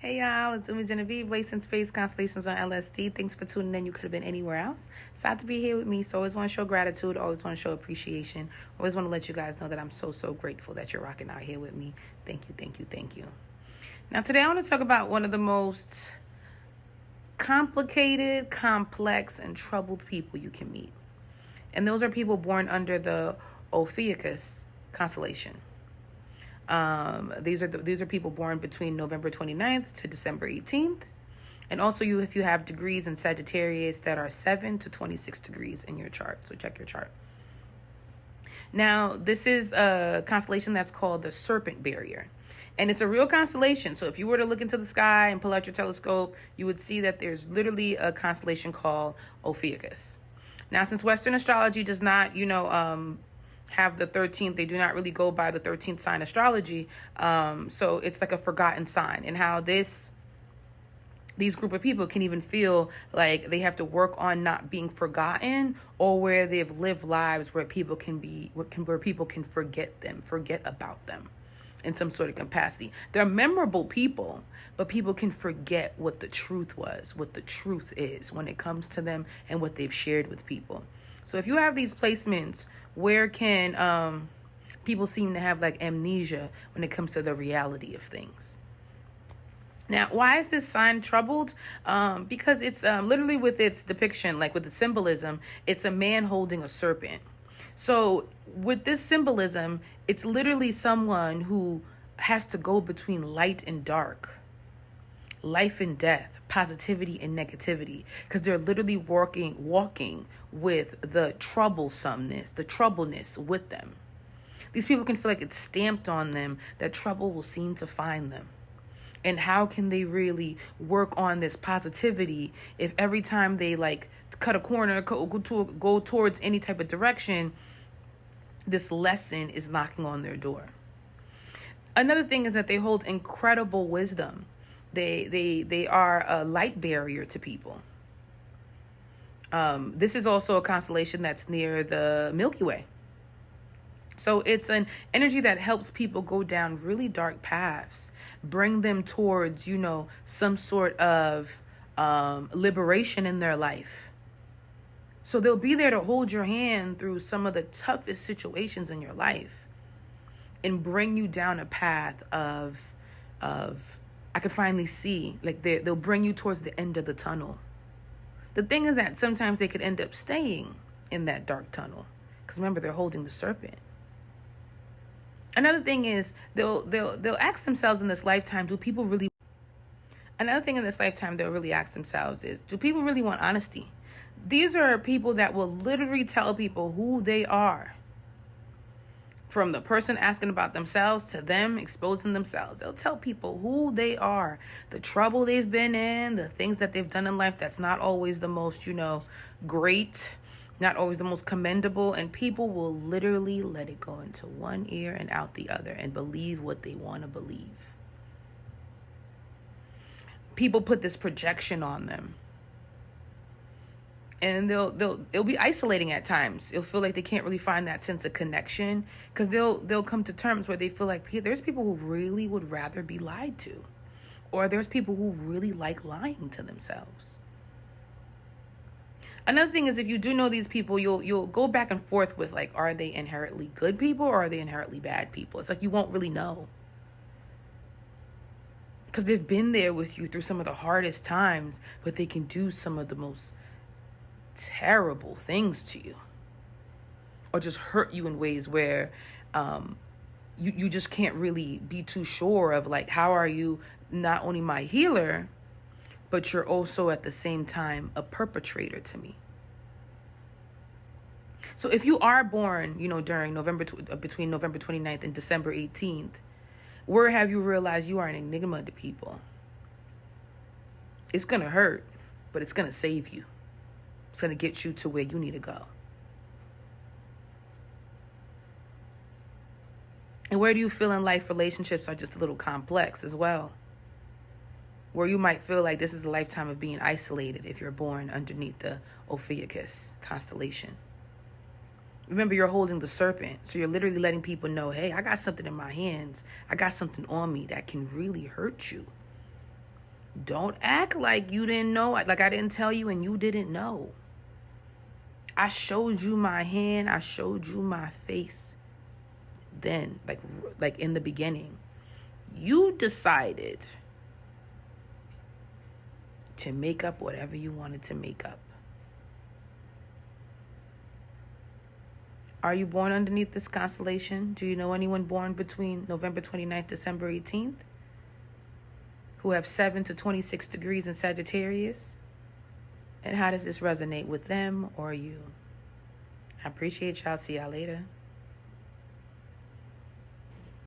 Hey y'all, it's Umi Genevieve, Lace and Space Constellations on LSD. Thanks for tuning in. You could have been anywhere else. Sad to be here with me. So always want to show gratitude, always want to show appreciation. Always want to let you guys know that I'm so grateful that you're rocking out here with me. Thank you. Now today I want to talk about one of the most complicated, complex, and troubled people you can meet. And those are people born under the Ophiuchus constellation. These are people born between November 29th to December 18th. And also if you have degrees in Sagittarius that are 7 to 26 degrees in your chart. So check your chart. Now, this is a constellation that's called the Serpent Barrier. And it's a real constellation. So if you were to look into the sky and pull out your telescope, you would see that there's literally a constellation called Ophiuchus. Now, since Western astrology does not, have the 13th, they do not really go by the 13th sign astrology. So it's like a forgotten sign, and how these group of people can even feel like they have to work on not being forgotten, or where they've lived lives where people can forget about them in some sort of capacity. They're memorable people, but people can forget what the truth was, what the truth is when it comes to them and what they've shared with people. So if you have these placements, where can people seem to have like amnesia when it comes to the reality of things? Now, why is this sign troubled? Because it's literally with its depiction, like with the symbolism, it's a man holding a serpent. So with this symbolism, it's literally someone who has to go between light and dark, life and death, positivity and negativity, because they're literally walking with the troublesomeness, the troubleness with them. These people can feel like it's stamped on them that trouble will seem to find them. And how can they really work on this positivity if every time they like cut a corner, go towards any type of direction, this lesson is knocking on their door? Another thing is that they hold incredible wisdom. They are a light barrier to people. This is also a constellation that's near the Milky Way. So it's an energy that helps people go down really dark paths, bring them towards, some sort of liberation in their life. So they'll be there to hold your hand through some of the toughest situations in your life and bring you down a path of I could finally see, like they'll bring you towards the end of the tunnel. The thing is that sometimes they could end up staying in that dark tunnel, because remember, they're holding the serpent. Another thing is they'll ask themselves in this lifetime, Another thing in this lifetime they'll really ask themselves is, do people really want honesty? These are people that will literally tell people who they are. From the person asking about themselves to them exposing themselves. They'll tell people who they are, the trouble they've been in, the things that they've done in life that's not always the most, great, not always the most commendable. And people will literally let it go into one ear and out the other and believe what they want to believe. People put this projection on them. And it'll be isolating at times. It'll feel like they can't really find that sense of connection, because they'll come to terms where they feel like there's people who really would rather be lied to, or there's people who really like lying to themselves. Another thing is, if you do know these people, you'll go back and forth with, like, are they inherently good people or are they inherently bad people? It's like you won't really know, because they've been there with you through some of the hardest times, but they can do some of the most terrible things to you, or just hurt you in ways where you just can't really be too sure of, like, how are you not only my healer, but you're also at the same time a perpetrator to me. So if you are born, during between November 29th and December 18th, where have you realized you are an enigma to people? It's going to hurt, but it's going to save you. It's going to get you to where you need to go. And where do you feel in life relationships are just a little complex as well? Where you might feel like this is a lifetime of being isolated if you're born underneath the Ophiuchus constellation. Remember, you're holding the serpent. So you're literally letting people know, hey, I got something in my hands. I got something on me that can really hurt you. Don't act like you didn't know, like I didn't tell you and you didn't know. I showed you my hand. I showed you my face. Then, like in the beginning, you decided to make up whatever you wanted to make up. Are you born underneath this constellation? Do you know anyone born between November 29th, December 18th? Who have 7 to 26 degrees in Sagittarius? And how does this resonate with them or you? I appreciate y'all. See y'all later.